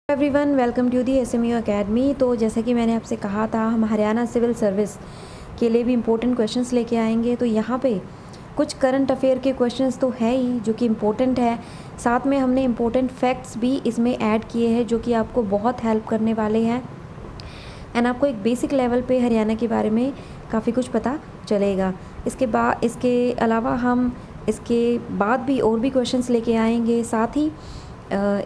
Everyone welcome to the SMU academy. तो जैसे कि मैंने आपसे कहा था, हम हरियाणा सिविल सर्विस के लिए भी इम्पोर्टेंट क्वेश्चंस लेके आएंगे। तो यहाँ पे कुछ करंट अफेयर के क्वेश्चंस तो है ही जो कि इम्पोर्टेंट है, साथ में हमने इम्पोर्टेंट फैक्ट्स भी इसमें ऐड किए हैं जो कि आपको बहुत हेल्प करने वाले हैं एंड आपको एक बेसिक लेवल पे हरियाणा के बारे में काफ़ी कुछ पता चलेगा। इसके अलावा हम इसके बाद भी और भी क्वेश्चंस लेके आएंगे, साथ ही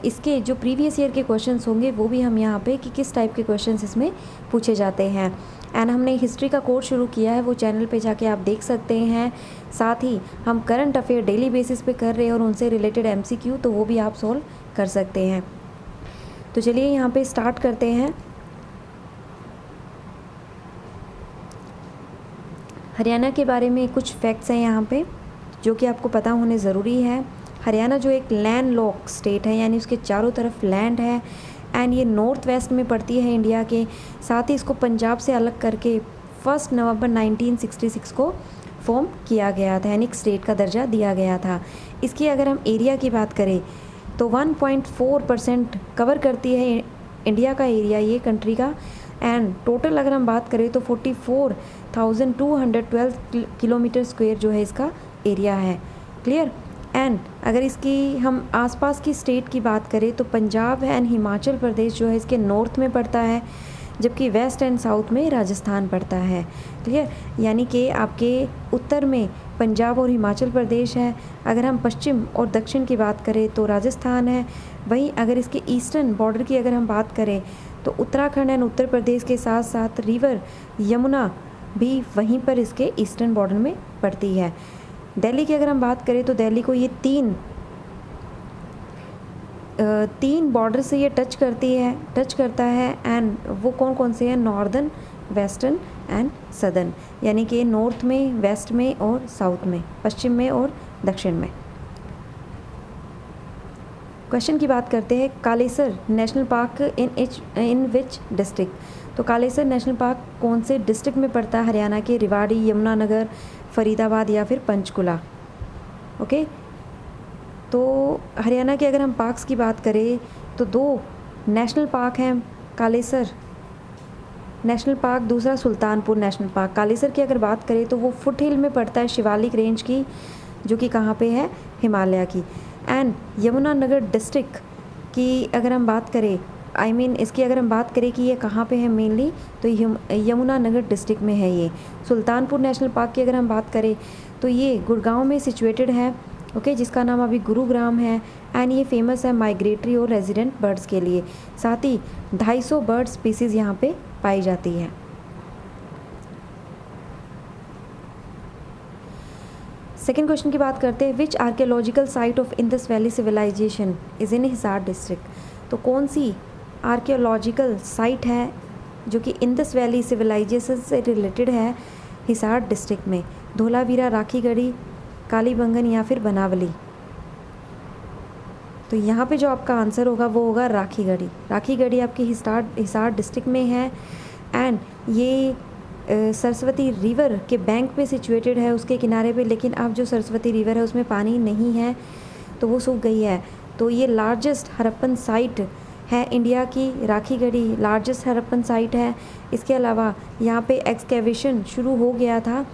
इसके जो प्रीवियस ईयर के क्वेश्चंस होंगे वो भी हम यहाँ पे कि किस टाइप के क्वेश्चंस इसमें पूछे जाते हैं। एंड हमने हिस्ट्री का कोर्स शुरू किया है, वो चैनल पे जाके आप देख सकते हैं। साथ ही हम करंट अफेयर डेली बेसिस पे कर रहे हैं और उनसे रिलेटेड MCQ तो वो भी आप सॉल्व कर सकते हैं। तो चलिए यहाँ पे स्टार्ट करते हैं। हरियाणा के बारे में कुछ फैक्ट्स हैं यहाँ पे जो कि आपको पता होने ज़रूरी है। हरियाणा जो एक लैंड लॉक स्टेट है, यानी उसके चारों तरफ लैंड है एंड ये नॉर्थ वेस्ट में पड़ती है इंडिया के। साथ ही इसको पंजाब से अलग करके 1 नवंबर 1966 को फॉर्म किया गया था, यानी एक स्टेट का दर्जा दिया गया था। इसकी अगर हम एरिया की बात करें तो 1.4% कवर करती है इंडिया का एरिया, ये कंट्री का। एंड टोटल अगर हम बात करें तो 44,212 किलोमीटर स्क्वायर जो है इसका एरिया है। क्लियर। एंड अगर इसकी हम आसपास की स्टेट की बात करें तो पंजाब एंड हिमाचल प्रदेश जो है इसके नॉर्थ में पड़ता है, जबकि वेस्ट एंड साउथ में राजस्थान पड़ता है। क्लियर। यानी कि आपके उत्तर में पंजाब और हिमाचल प्रदेश है, अगर हम पश्चिम और दक्षिण की बात करें तो राजस्थान है। वहीं अगर इसके ईस्टर्न बॉर्डर की अगर हम बात करें तो उत्तराखंड एंड उत्तर प्रदेश के साथ साथ रिवर यमुना भी वहीं पर इसके ईस्टर्न बॉर्डर में पड़ती है। दिल्ली की अगर हम बात करें तो दिल्ली को ये तीन बॉर्डर से ये टच करता है एंड वो कौन कौन से हैं? नॉर्दर्न, वेस्टर्न एंड सदर्न, यानी कि नॉर्थ में, वेस्ट में और साउथ में, पश्चिम में और दक्षिण में। क्वेश्चन की बात करते हैं, Kalesar national park in which district? तो कालेसर नेशनल पार्क कौन से डिस्ट्रिक्ट में पड़ता है हरियाणा के? रेवाड़ी, यमुनानगर, फरीदाबाद या फिर पंचकुला। ओके। तो हरियाणा के अगर हम पार्क्स की बात करें तो 2 नेशनल पार्क हैं, कालेसर नेशनल पार्क, दूसरा सुल्तानपुर नेशनल पार्क। कालेसर की अगर बात करें तो वो फुट हिल में पड़ता है, शिवालिक रेंज की, जो कि कहाँ पे है? हिमालय की। एंड यमुनानगर डिस्ट्रिक्ट की अगर हम बात करें, इसकी अगर हम बात करें कि ये कहाँ पे है मेनली, तो यमुनानगर डिस्ट्रिक्ट में है ये। सुल्तानपुर नेशनल पार्क की अगर हम बात करें तो ये गुड़गांव में सिचुएटेड है, ओके, जिसका नाम अभी गुरुग्राम है। एंड ये फेमस है माइग्रेटरी और रेजिडेंट बर्ड्स के लिए। साथ ही 250 बर्ड स्पीसीज़ यहाँ पे पाई जाती है। सेकेंड क्वेश्चन की बात करते हैं, which archaeological site of Indus valley civilization is in Hisar district? तो कौन सी आर्कियोलॉजिकल साइट है जो कि इंडस वैली सिविलाइजेशन से रिलेटेड है हिसार डिस्ट्रिक्ट में? धोलावीरा, राखीगढ़ी, कालीबंगन या फिर बनावली? तो यहाँ पे जो आपका आंसर होगा वो होगा राखीगढ़ी। राखीगढ़ी आपकी हिसार डिस्ट्रिक्ट में है एंड ये सरस्वती रिवर के बैंक पे सिचुएटेड है, उसके किनारे पे। लेकिन अब जो सरस्वती रिवर है उसमें पानी नहीं है, तो वो सूख गई है। तो ये लार्जेस्ट हड़प्पन साइट है इंडिया की, राखीगढ़ी लार्जेस्ट हड़प्पन साइट है। इसके अलावा यहाँ पे एक्सकेवेशन शुरू हो गया था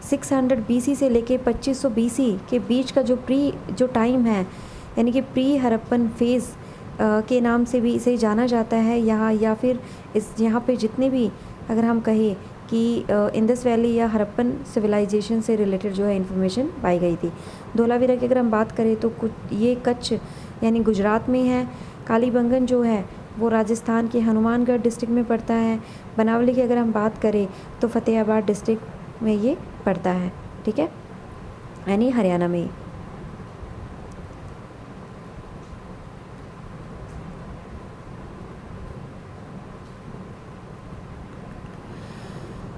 600 BC से लेके 2500 BC के बीच का जो टाइम है, यानी कि प्री हड़प्पन फेज़ के नाम से भी इसे जाना जाता है यहाँ। या फिर यहाँ पे जितने भी अगर हम कहें कि इंडस वैली या हड़प्पन सिविलाइजेशन से रिलेटेड जो है इन्फॉर्मेशन पाई गई थी। धोलावीरा की अगर हम बात करें तो ये कच्छ यानी गुजरात में है। कालीबंगन जो है वो राजस्थान के हनुमानगढ़ डिस्ट्रिक्ट में पड़ता है। बनावली की अगर हम बात करें तो फतेहाबाद डिस्ट्रिक्ट में ये पड़ता है, ठीक है, यानी हरियाणा में।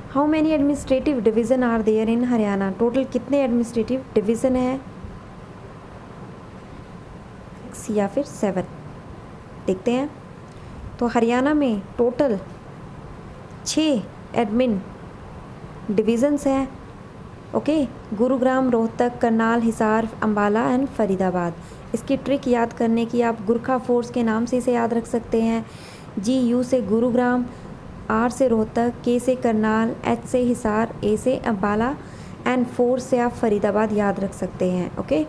How many administrative division are there in Haryana? Total कितने एडमिनिस्ट्रेटिव डिवीज़न है? 6 या फिर 7? देखते हैं। तो हरियाणा में टोटल 6 एडमिन डिवीज़न्स हैं, ओके। गुरुग्राम, रोहतक, करनाल, हिसार, अम्बाला एंड फरीदाबाद। इसकी ट्रिक याद करने की, आप गुरखा फोर्स के नाम से इसे याद रख सकते हैं। GU से गुरुग्राम, R से रोहतक, K से करनाल, H से हिसार, A से अम्बाला एंड 4 से आप फरीदाबाद याद रख सकते हैं। ओके,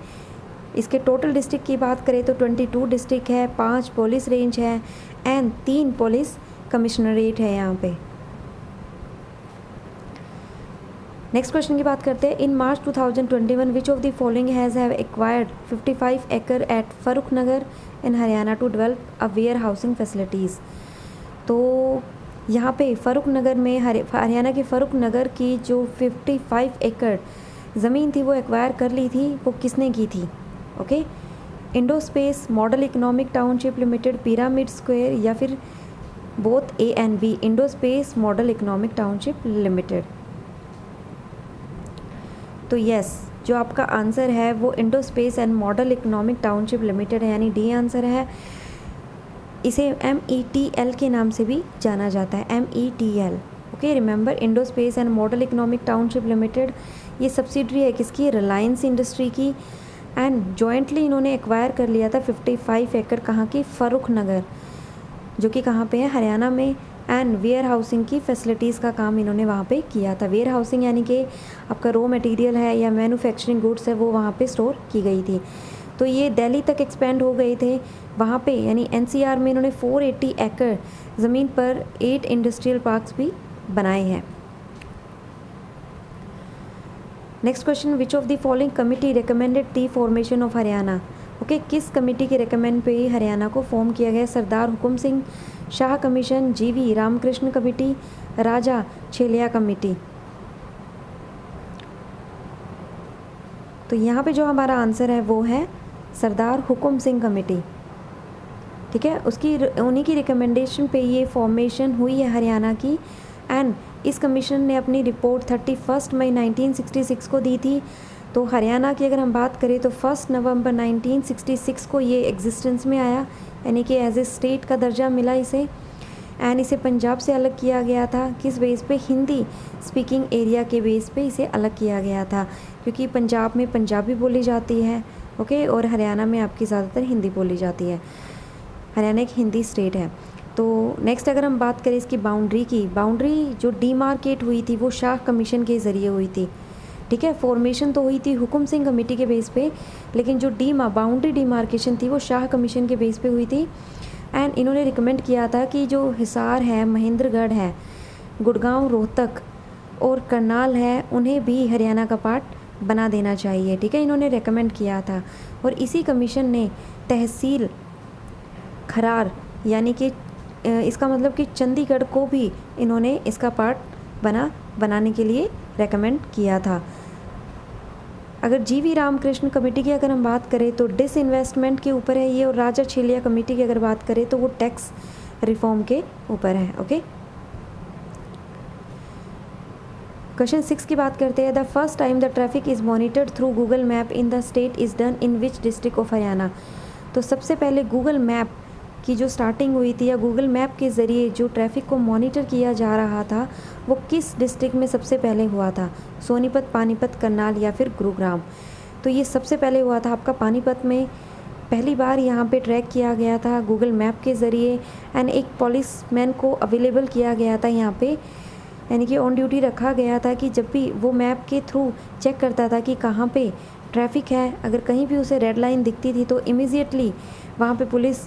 इसके टोटल डिस्ट्रिक्ट की बात करें तो 22 डिस्ट्रिक्ट है, 5 पुलिस रेंज है एंड 3 पुलिस कमिश्नरेट है यहाँ पे। नेक्स्ट क्वेश्चन की बात करते हैं। In March 2021 which of the following has have acquired 55 acre at Farrukhnagar in Haryana to develop a warehousing facilities. तो यहाँ पे फरुखनगर में हरियाणा के फरुखनगर की जो 55 एकड़ ज़मीन थी वो एक्वायर कर ली थी, वो किसने की थी? Okay, IndoSpace, model economic township limited, pyramid square या फिर both A and B। IndoSpace model economic township limited. तो यस, जो आपका आंसर है वो IndoSpace and model economic township limited है, यानी D आंसर है। इसे METL के नाम से भी जाना जाता है, METL। Okay, remember IndoSpace and model economic township limited ये सब्सिडरी है किसकी? रिलायंस इंडस्ट्री की। एंड जॉइंटली इन्होंने एक्वायर कर लिया था 55 एकड़, कहाँ की? फरुखनगर, जो कि कहाँ पे है? हरियाणा में। एंड वेयर हाउसिंग की फैसिलिटीज़ का काम इन्होंने वहाँ पे किया था। वेयर हाउसिंग यानी कि आपका रॉ मटेरियल है या मैन्युफैक्चरिंग गुड्स है वो वहाँ पे स्टोर की गई थी। तो ये दिल्ली तक एक्सपेंड हो गए थे वहाँ पे, यानी NCR में इन्होंने 480 एकड़ ज़मीन पर 8 इंडस्ट्रियल पार्क्स भी बनाए हैं। Next question, which of the following committee recommended the formation of Haryana? Okay, किस कमेटी के रिकमेंड पे ही हरियाणा को फॉर्म किया गया? Sardar Hukam Singh Shah commission, GV Ramakrishna committee, Raja Chelliah committee. तो यहाँ पे जो हमारा आंसर है वो है सरदार हुकुम सिंह कमेटी। ठीक है, उन्हीं की रिकमेंडेशन पे ये फॉर्मेशन हुई है हरियाणा की। एंड इस कमीशन ने अपनी रिपोर्ट 31 मई 1966 को दी थी। तो हरियाणा की अगर हम बात करें तो 1 नवंबर 1966 को ये एग्जिस्टेंस में आया, यानी कि एज ए स्टेट का दर्जा मिला इसे। एंड इसे पंजाब से अलग किया गया था, किस बेस पे? हिंदी स्पीकिंग एरिया के बेस पे इसे अलग किया गया था, क्योंकि पंजाब में पंजाबी बोली जाती है, ओके, और हरियाणा में आपकी ज़्यादातर हिंदी बोली जाती है। हरियाणा एक हिंदी स्टेट है। तो नेक्स्ट अगर हम बात करें इसकी बाउंड्री की, बाउंड्री जो डीमार्केट हुई थी वो शाह कमीशन के ज़रिए हुई थी। ठीक है, फॉर्मेशन तो हुई थी हुकुम सिंह कमेटी के बेस पे, लेकिन जो बाउंड्री डीमार्केशन थी वो शाह कमीशन के बेस पे हुई थी। एंड इन्होंने रिकमेंड किया था कि जो हिसार है, महेंद्रगढ़ है, गुड़गांव, रोहतक और करनाल है, उन्हें भी हरियाणा का पार्ट बना देना चाहिए। ठीक है, इन्होंने रिकमेंड किया था। और इसी कमीशन ने तहसील खरार, यानी कि इसका मतलब कि चंडीगढ़ को भी इन्होंने इसका पार्ट बनाने के लिए रेकमेंड किया था। अगर GV रामकृष्ण कमेटी की अगर हम बात करें तो डिसइन्वेस्टमेंट के ऊपर है ये, और राजा छेलिया कमेटी की अगर बात करें तो वो टैक्स रिफॉर्म के ऊपर है। ओके, क्वेश्चन 6 की बात करते हैं। The first time the traffic is monitored through Google map in the state is done in which district of Haryana? तो सबसे पहले गूगल मैप की जो स्टार्टिंग हुई थी, या गूगल मैप के ज़रिए जो ट्रैफिक को मॉनिटर किया जा रहा था वो किस डिस्ट्रिक्ट में सबसे पहले हुआ था? सोनीपत, पानीपत, करनाल या फिर गुरुग्राम? तो ये सबसे पहले हुआ था आपका पानीपत में। पहली बार यहाँ पे ट्रैक किया गया था गूगल मैप के ज़रिए। एंड एक पुलिसमैन को अवेलेबल किया गया था यहाँ पे, यानी कि ऑन ड्यूटी रखा गया था कि जब भी वो मैप के थ्रू चेक करता था कि कहाँ पे ट्रैफिक है, अगर कहीं भी उसे रेड लाइन दिखती थी तो इमीडिएटली वहाँ पे पुलिस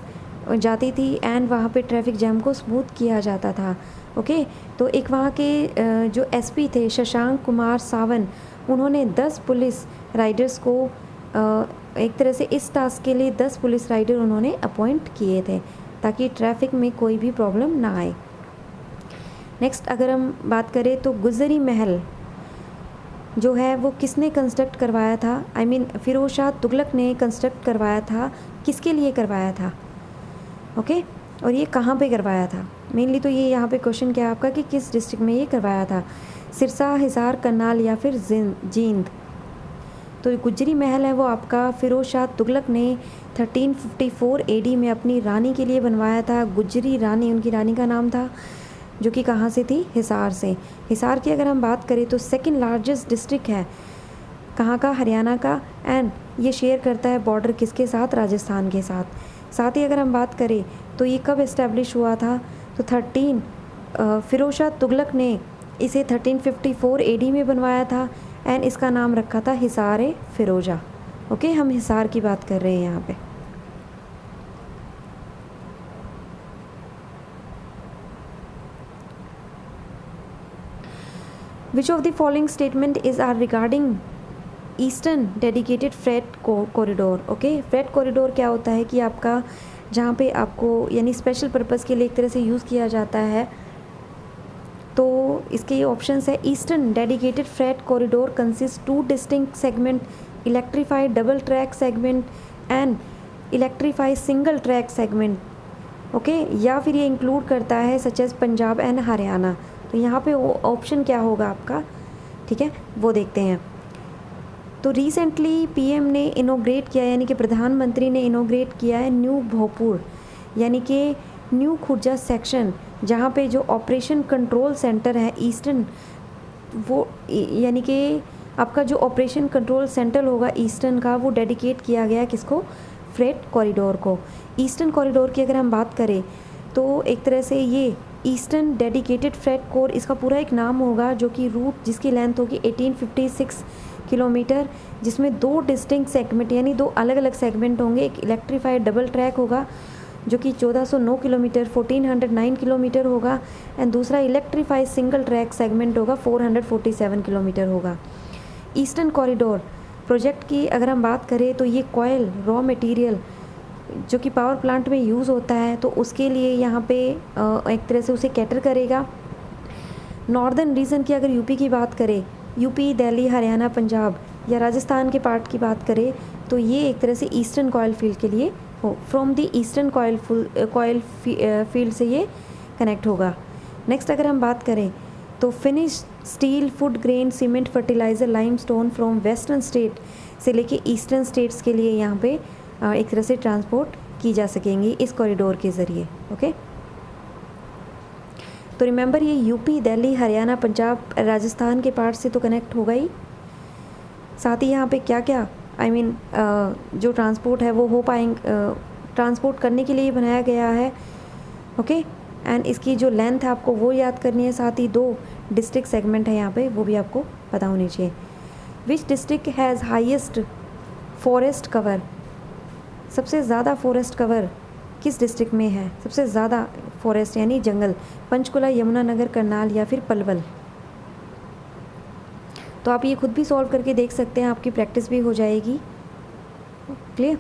जाती थी एंड वहाँ पे ट्रैफिक जैम को स्मूथ किया जाता था। ओके, तो एक वहाँ के जो SP थे शशांक कुमार सावन, उन्होंने 10 पुलिस राइडर्स को एक तरह से इस टास्क के लिए 10 पुलिस राइडर उन्होंने अपॉइंट किए थे ताकि ट्रैफिक में कोई भी प्रॉब्लम ना आए। नेक्स्ट अगर हम बात करें तो गुजरी महल जो है वो किसने कंस्ट्रक्ट करवाया था? फिरोज शाह तुगलक ने कंस्ट्रक्ट करवाया था। किसके लिए करवाया था? ओके, और ये कहाँ पे करवाया था? मेनली तो ये यहाँ पे क्वेश्चन क्या है आपका कि किस डिस्ट्रिक्ट में ये करवाया था? सिरसा, हिसार, करनाल या फिर जींद? तो गुजरी महल है वो आपका फिरोज शाह तुगलक ने 1354 AD में अपनी रानी के लिए बनवाया था। गुजरी रानी उनकी रानी का नाम था, जो कि कहाँ से थी? हिसार से। हिसार की अगर हम बात करें तो सेकंड लार्जेस्ट डिस्ट्रिक्ट है कहाँ का? हरियाणा का। एंड ये शेयर करता है बॉर्डर किसके साथ? राजस्थान के साथ। साथ ही अगर हम बात करें तो ये कब इस्टेब्लिश हुआ था? तो फिरोज शाह तुगलक ने इसे 1354 AD में बनवाया था एंड इसका नाम रखा था हिसार फिरोजा। ओके, हम हिसार की बात कर रहे हैं यहाँ पे। Which of the following statement is are regarding eastern dedicated freight corridor? Okay, freight corridor क्या होता है कि आपका जहाँ पे आपको यानी स्पेशल पर्पज़ के लिए एक तरह से यूज़ किया जाता है। तो इसके ये ऑप्शंस है। Eastern dedicated freight corridor consist 2 distinct segment, electrified double track segment and electrified single track segment. Okay, या फिर ये इंक्लूड करता है such as Punjab and Haryana. तो यहाँ पे ऑप्शन क्या होगा आपका? ठीक है, वो देखते हैं। तो रिसेंटली पीएम ने इनोग्रेट किया, यानी कि प्रधानमंत्री ने इनोग्रेट किया है न्यू भोजपुर यानी कि न्यू खुर्जा सेक्शन, जहाँ पे जो ऑपरेशन कंट्रोल सेंटर है ईस्टर्न, वो यानी कि आपका जो ऑपरेशन कंट्रोल सेंटर होगा ईस्टर्न का, वो डेडिकेट किया गया है किसको? फ्रेट कॉरिडोर को। ईस्टर्न कॉरिडोर की अगर हम बात करें तो एक तरह से ये ईस्टर्न डेडिकेटेड फ्रेट कोर इसका पूरा एक नाम होगा, जो कि रूट जिसकी लेंथ होगी 1856 किलोमीटर, जिसमें 2 डिस्टिंक्ट सेगमेंट यानी 2 अलग अलग सेगमेंट होंगे। एक इलेक्ट्रीफाइड डबल ट्रैक होगा जो कि 1409 किलोमीटर 1409 किलोमीटर होगा एंड दूसरा इलेक्ट्रीफाइड सिंगल ट्रैक सेगमेंट होगा 447 किलोमीटर होगा। ईस्टर्न कॉरिडोर प्रोजेक्ट की अगर हम बात करें तो ये कॉयल रॉ मटेरियल जो कि पावर प्लांट में यूज़ होता है, तो उसके लिए यहाँ पे एक तरह से उसे कैटर करेगा। नॉर्दर्न रीजन की अगर यूपी की बात करें, यूपी, दिल्ली, हरियाणा, पंजाब या राजस्थान के पार्ट की बात करें, तो ये एक तरह से ईस्टर्न कॉयल फील्ड के लिए हो, from the eastern coil field से ये कनेक्ट होगा। नेक्स्ट अगर हम बात करें तो finish steel, food grain, cement, fertiliser, limestone from western state से लेके ईस्टर्न स्टेट्स के लिए यहाँ पे एक तरह से ट्रांसपोर्ट की जा सकेंगी इस कॉरिडोर के ज़रिए। ओके, तो रिमेंबर ये यूपी, दिल्ली, हरियाणा, पंजाब, राजस्थान के पार्ट से तो कनेक्ट होगा ही, साथ ही यहाँ पे क्या क्या जो ट्रांसपोर्ट है वो हो पाएंगे, ट्रांसपोर्ट करने के लिए बनाया गया है। ओके, एंड इसकी जो लेंथ है आपको वो याद करनी है, साथ ही 2 डिस्ट्रिक्ट सेगमेंट है यहाँ पे, वो भी आपको पता होनी चाहिए। Which district has highest forest cover? सबसे ज़्यादा फॉरेस्ट कवर किस डिस्ट्रिक्ट में है? सबसे ज़्यादा फॉरेस्ट यानी जंगल, पंचकुला, यमुनानगर, करनाल या फिर पलवल? तो आप ये खुद भी सॉल्व करके देख सकते हैं, आपकी प्रैक्टिस भी हो जाएगी। क्लियर?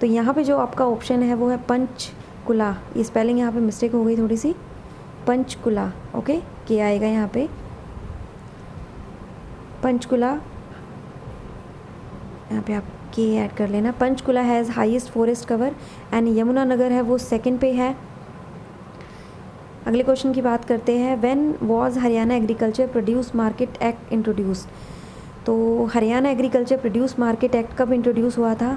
तो यहाँ पे जो आपका ऑप्शन है वो है पंचकुला। ये स्पेलिंग यहाँ पे मिस्टेक हो गई थोड़ी सी, पंचकुला। ओके, के आएगा यहाँ पे पंचकुला, यहाँ पे आप के ऐड कर लेना। Panchkula has highest forest cover and Yamunanagar है वो सेकंड पे है। अगले क्वेश्चन की बात करते हैं। When was Haryana agriculture produce market act introduced? तो Haryana agriculture produce market act कब इंट्रोड्यूस हुआ था?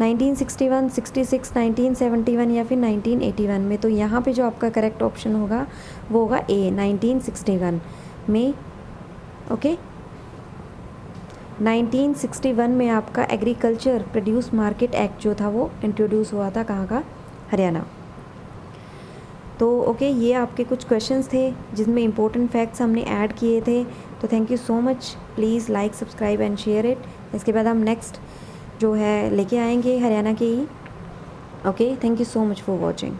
1961, 66, 1971 या फिर 1981 में? तो यहाँ पे जो आपका करेक्ट ऑप्शन होगा वो होगा ए, 1961 में। ओके, 1961 में आपका एग्रीकल्चर प्रोड्यूस मार्केट एक्ट जो था वो इंट्रोड्यूस हुआ था, कहाँ का? हरियाणा। तो ओके, ये आपके कुछ क्वेश्चंस थे जिसमें इंपॉर्टेंट फैक्ट्स हमने ऐड किए थे। तो thank you so much, please like, subscribe and share it. इसके बाद हम नेक्स्ट जो है लेके आएंगे हरियाणा के ही। Okay, thank you so much for watching.